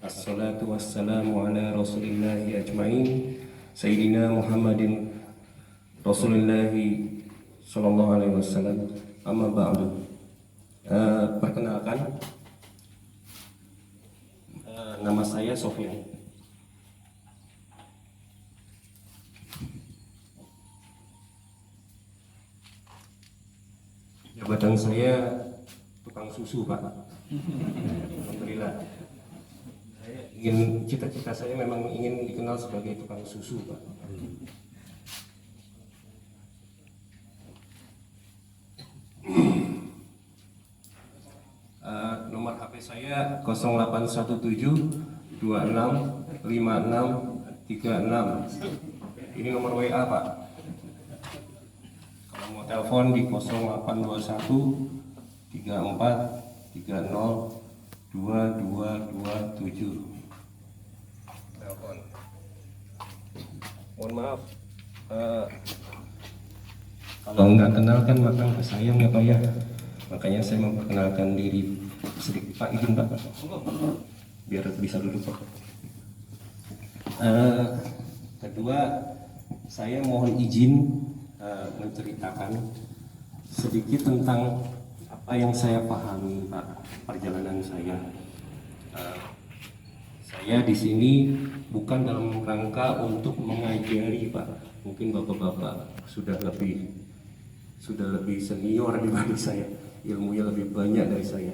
Assalatu wassalamu ala rasulillahi ajma'in Sayyidina Muhammadin Rasulillahi Sallallahu alaihi wasallam. Amma ba'du. Perkenalkan, nama saya Sofyan. Jabatan saya tukang susu, Pak. Alhamdulillah. Cita-cita saya memang ingin dikenal sebagai tukang susu, Pak. Nomor HP saya 0817 26 56 36. Ini nomor WA, Pak. Kalau mau telepon di 0821 34 30 2227. Telepon. Mohon maaf, kalau nggak kenal kan maka nggak sayang ya Pak ya. Makanya saya memperkenalkan diri sedikit, Pak. Izin Pak, biar bisa duduk Pak. Kedua, saya mohon izin menceritakan sedikit tentang apa yang saya pahami, Pak, perjalanan saya. Saya di sini bukan dalam rangka untuk mengajari, Pak. Mungkin bapak-bapak sudah lebih senior dibanding saya, ilmunya lebih banyak dari saya.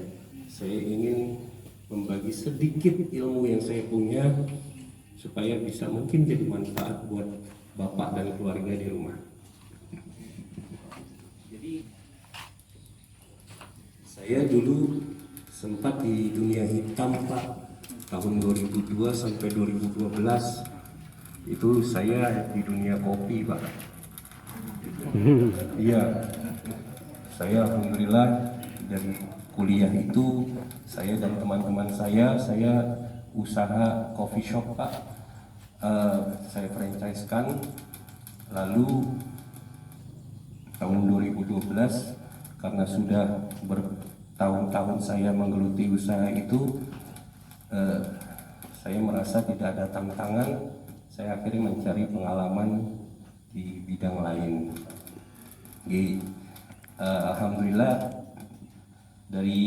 Saya ingin membagi sedikit ilmu yang saya punya supaya bisa mungkin jadi manfaat buat bapak dan keluarga di rumah. Jadi saya dulu sempat di dunia hitam, Pak. Tahun 2002 sampai 2012 itu saya di dunia kopi, Pak. Iya, saya alhamdulillah dari kuliah itu saya dan teman-teman saya usaha coffee shop, Pak. Saya franchise-kan. Lalu tahun 2012 karena sudah bertahun-tahun saya menggeluti usaha itu, saya merasa tidak ada tantangan. Saya akhirnya mencari pengalaman di bidang lain. Alhamdulillah dari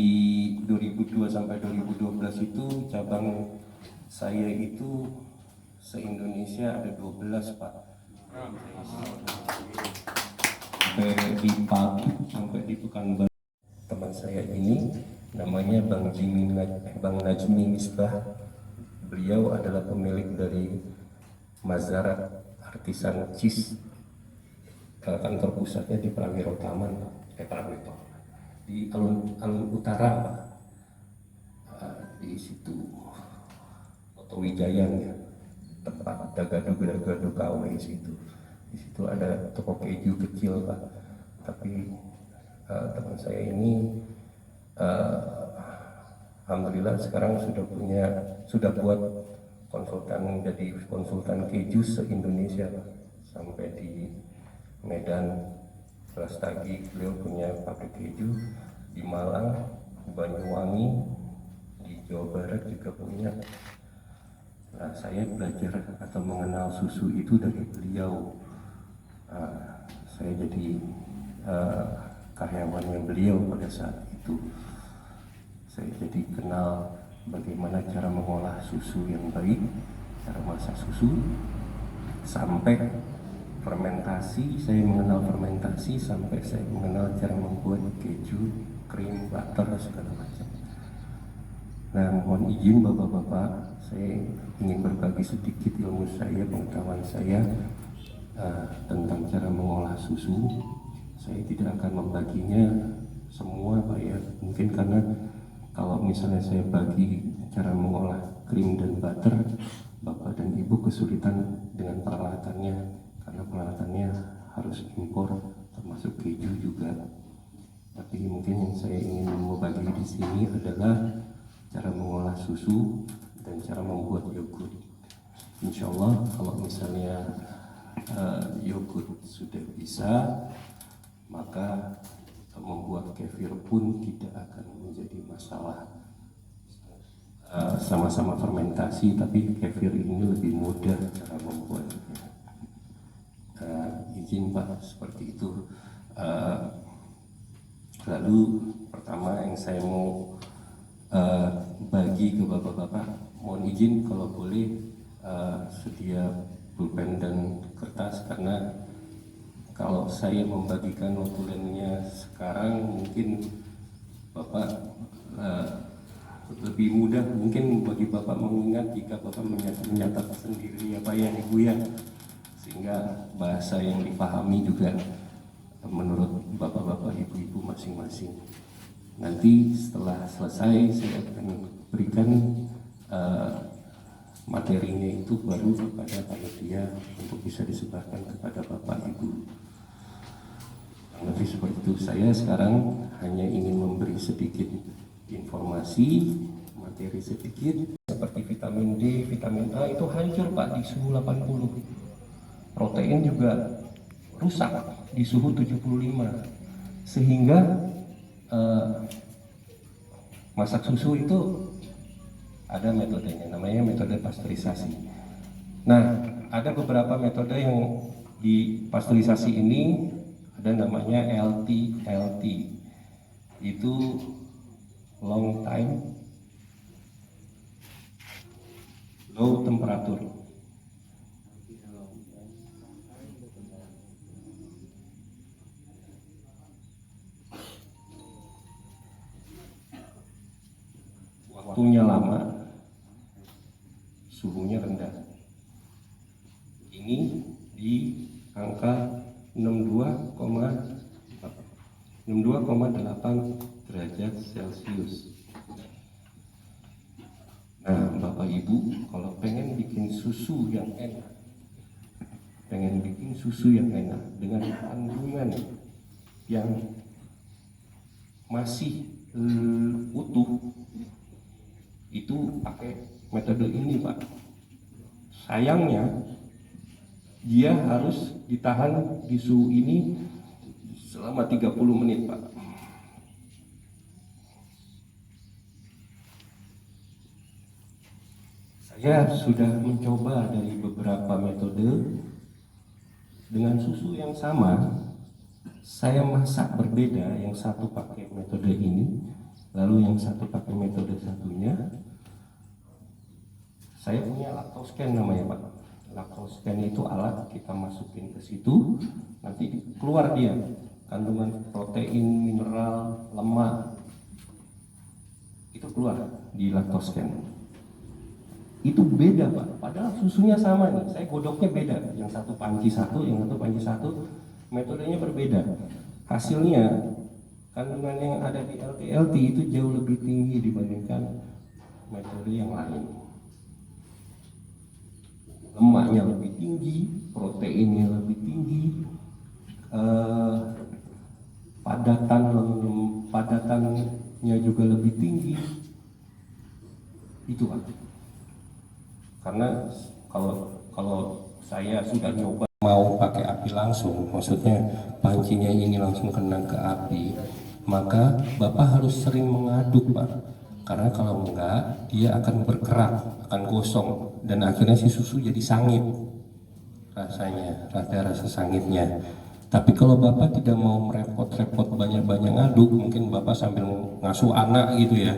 2002 sampai 2012 itu cabang saya itu se-Indonesia ada 12, Pak. Sampai di Pekanbaru. Teman saya ini namanya Bang Najmi Misbah. Beliau adalah pemilik dari Mazhar Artisan Cheese. Kantor pusatnya di Prawiro Taman, di Alun Utara, Pak. Di situ Oto Wijayan ya, tempat gado-gado KW situ. Di situ ada toko keju kecil, Pak. Tapi teman saya ini alhamdulillah sekarang sudah buat jadi konsultan keju se-Indonesia, Pak. Sampai di Medan, Brastagi, beliau punya pabrik keju. Di Malang, Banyuwangi, di Jawa Barat juga punya. Nah, saya belajar atau mengenal susu itu dari beliau. Saya jadi karyawannya beliau pada saat itu. Saya jadi kenal bagaimana cara mengolah susu yang baik, cara masak susu, sampai fermentasi. Saya mengenal fermentasi sampai saya mengenal cara membuat keju, krim, butter, segala macam. Nah, mohon izin bapak-bapak, saya ingin berbagi sedikit ilmu saya, pengetahuan saya tentang cara mengolah susu. Saya tidak akan membaginya semua, Pak ya. Mungkin karena kalau misalnya saya bagi cara mengolah krim dan butter, bapak dan ibu kesulitan dengan peralatannya, karena peralatannya harus impor, termasuk keju juga. Tapi mungkin yang saya ingin membagi di sini adalah cara mengolah susu dan cara membuat yogurt. Insya Allah kalau misalnya yogurt sudah bisa, maka membuat kefir pun tidak akan menjadi masalah. sama-sama fermentasi, tapi kefir ini lebih mudah cara membuatnya. Izin Pak, seperti itu. Lalu pertama yang saya mau bagi ke bapak-bapak, mohon izin kalau boleh sedia pulpen dan kertas, karena kalau saya membagikan notulennya sekarang mungkin bapak lebih mudah mungkin bagi bapak mengingat jika bapak menyatat sendiri ya Pak ya Ibu ya, sehingga bahasa yang dipahami juga menurut bapak-bapak ibu-ibu masing-masing. Nanti setelah selesai saya akan berikan materinya itu baru kepada panitia untuk bisa disebarkan kepada bapak ibu. Lebih seperti itu. Saya sekarang hanya ingin memberi sedikit informasi, materi sedikit, seperti vitamin D, vitamin A itu hancur Pak di suhu 80. Protein juga rusak di suhu 75. Sehingga masak susu itu ada metodenya, namanya metode pasteurisasi. Nah, ada beberapa metode yang di pasteurisasi ini, ada namanya LTLT, itu long time low temperature. Waktunya lama, suhunya rendah. Ini di angka 62,8 derajat Celcius. Nah, Bapak Ibu, kalau pengen bikin susu yang enak, dengan kandungan yang masih utuh, itu pakai metode ini Pak. Sayangnya dia harus ditahan di suhu ini selama 30 menit Pak. Saya sudah mencoba dari beberapa metode dengan susu yang sama. Saya masak berbeda, yang satu pakai metode ini, lalu yang satu pakai metode satunya. Saya punya lactoscan namanya Pak. Lactoscan itu alat kita masukin ke situ, nanti keluar dia kandungan protein, mineral, lemak, itu keluar di lactoscan. Itu beda Pak, padahal susunya sama nih. Saya godoknya beda, yang satu panci satu, yang satu panci satu, metodenya berbeda. Hasilnya kandungan yang ada di LTLT itu jauh lebih tinggi dibandingkan metode yang lain. Lemaknya lebih tinggi, proteinnya lebih tinggi, padatannya juga lebih tinggi. Itu Pak. Karena kalau saya sudah nyoba mau pakai api langsung, maksudnya pancinya ini langsung kena ke api, maka Bapak harus sering mengaduk Pak. Karena kalau enggak, dia akan berkerak, akan gosong, dan akhirnya si susu jadi sangit rasanya, rasa sangitnya. Tapi kalau Bapak tidak mau repot-repot banyak-banyak ngaduk, mungkin Bapak sambil ngasuh anak gitu ya,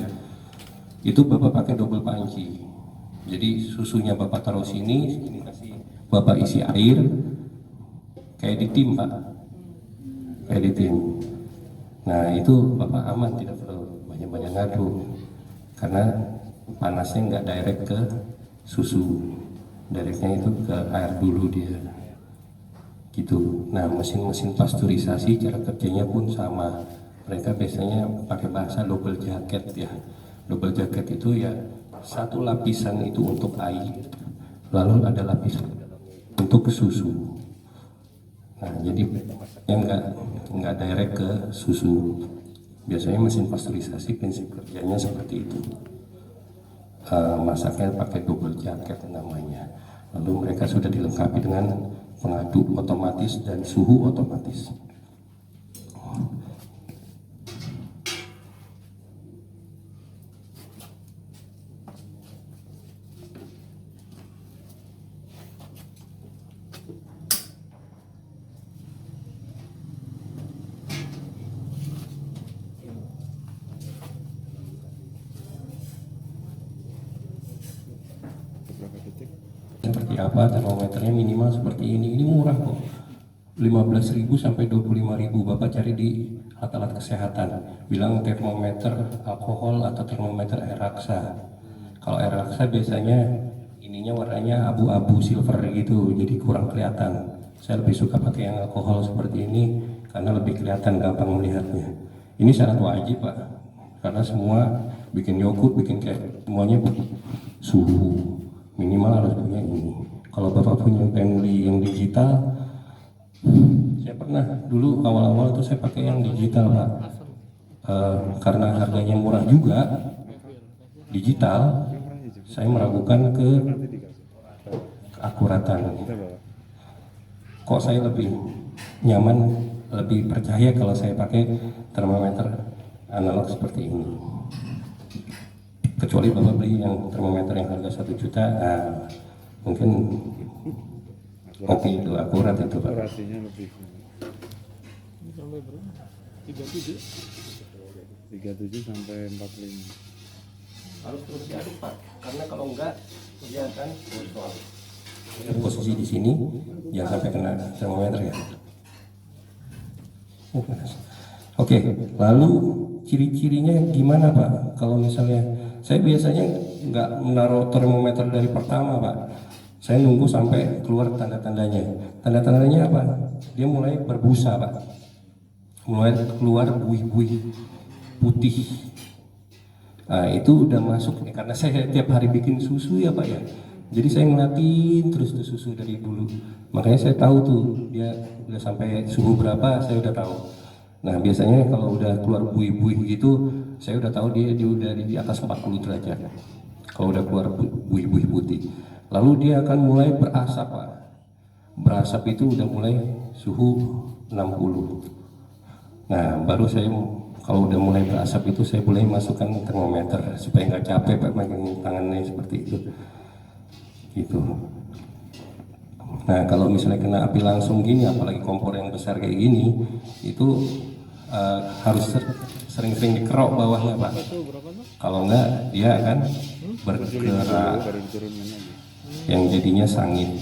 itu Bapak pakai double panci. Jadi susunya Bapak taruh sini kasih Bapak isi air, kayak di tim Pak, kayak di tim. Nah itu Bapak aman, tidak perlu banyak-banyak ngaduk, karena panasnya nggak direct ke susu, directnya itu ke air dulu dia gitu. Nah mesin-mesin pasteurisasi cara kerjanya pun sama, mereka biasanya pakai bahasa double jacket ya. Double jacket itu ya satu lapisan itu untuk air, lalu ada lapisan untuk susu. Nah jadi yang nggak direct ke susu. Biasanya mesin pasteurisasi prinsip kerjanya seperti itu. Masaknya pakai double jacket namanya. Lalu mereka sudah dilengkapi dengan pengaduk otomatis dan suhu otomatis. seperti apa termometernya, minimal seperti ini murah kok, 15.000 sampai 25.000. Bapak cari di alat-alat kesehatan, bilang termometer alkohol atau termometer air raksa. Kalau air raksa biasanya ininya warnanya abu-abu silver gitu, jadi kurang kelihatan. Saya lebih suka pakai yang alkohol seperti ini karena lebih kelihatan, gampang melihatnya. Ini syarat wajib Pak, karena semua bikin yogurt, bikin kayak semuanya suhu minimal harus punya ini. Kalau Bapak punya Bentley yang digital, saya pernah dulu awal-awal tuh saya pakai yang digital Pak. Karena harganya murah juga digital, saya meragukan keakuratan. Kok saya lebih nyaman, lebih percaya kalau saya pakai termometer analog seperti ini. Kecuali Bapak beli yang termometer yang harga 1 juta, mungkin itu akurat itu Pak. Akurasinya lebih sampai berapa? 37 sampai 45. Harus terus diaduk Pak, karena kalau enggak dia akan posisi di sini, jangan sampai kena termometer ya. Oke, lalu ciri-cirinya gimana Pak? Kalau misalnya saya biasanya nggak menaruh termometer dari pertama Pak, saya nunggu sampai keluar tanda-tandanya. Tanda-tandanya apa? Dia mulai berbusa Pak, mulai keluar buih-buih putih. Nah itu udah masuk nih, karena saya tiap hari bikin susu ya Pak ya. Jadi saya ngeliatin terus tuh susu dari dulu. Makanya saya tahu tuh dia udah sampai suhu berapa, saya udah tahu. Nah biasanya kalau udah keluar buih-buih gitu, saya udah tahu dia udah di atas 40 derajat. Kalau udah keluar buih-buih putih, lalu dia akan mulai berasap Pak. Berasap itu udah mulai suhu 60. Nah baru saya, kalau udah mulai berasap itu saya boleh masukkan termometer supaya nggak capek Pak megang tangannya seperti itu. Gitu. Nah kalau misalnya kena api langsung gini, apalagi kompor yang besar kayak gini, itu harus sering-sering dikerok bawahnya Pak. Kalau enggak dia akan bergerak, yang jadinya sangit.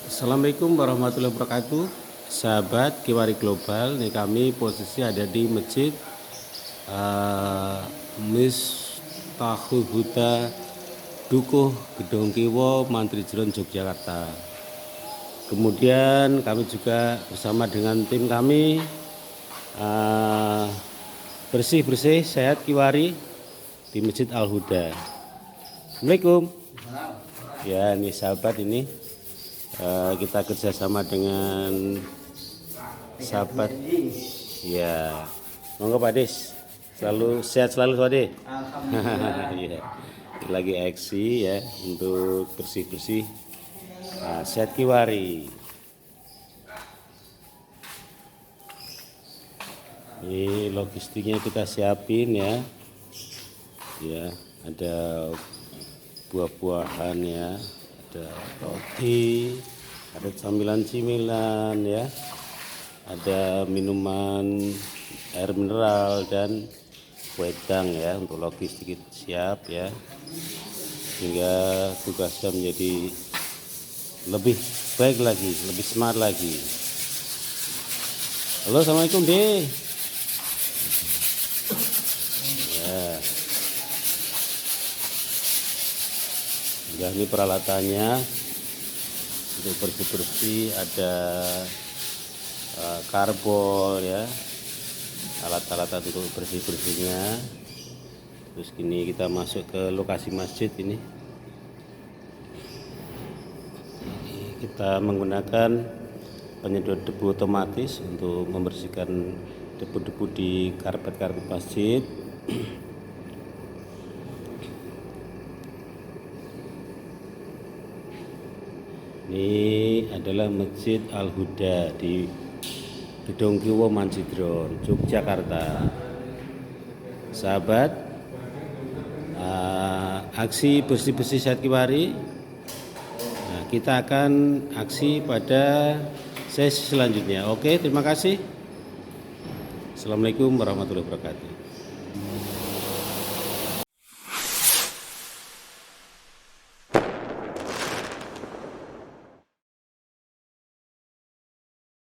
Assalamualaikum warahmatullahi wabarakatuh, sahabat Kiwari Global. Ini kami posisi ada di Masjid Miftahul Huda Dukuh Gedong Kiwo Mantri Jeron Yogyakarta. Kemudian kami juga bersama dengan tim kami bersih-bersih sehat Kiwari di Masjid Al Huda. Assalamualaikum. Ya ini sahabat, ini kita kerjasama dengan sahabat ya. Monggo Pak Des, selalu sehat selalu Pak Des. Ya, lagi aksi ya untuk bersih-bersih sehat Kiwari. Ini logistiknya kita siapin ya. Ya, ada buah-buahan ya, ada roti, ada camilan-cimilan ya, ada minuman air mineral dan wedang ya, untuk logistik siap ya, sehingga tugasnya menjadi lebih baik lagi, lebih smart lagi. Halo, assalamualaikum deh. Ya, ya ini peralatannya untuk bersih-bersih, ada karbol ya, alat-alat untuk bersih-bersihnya. Terus kini kita masuk ke lokasi masjid ini. Kita menggunakan penyedot debu otomatis untuk membersihkan debu-debu di karpet-karpet masjid. Ini adalah Masjid Al Huda di Gedung Kiwo Mancidron, Yogyakarta. Sahabat, aksi bersih-bersih Syed Kiwari, nah, kita akan aksi pada sesi selanjutnya. Oke, terima kasih. Assalamualaikum warahmatullahi wabarakatuh.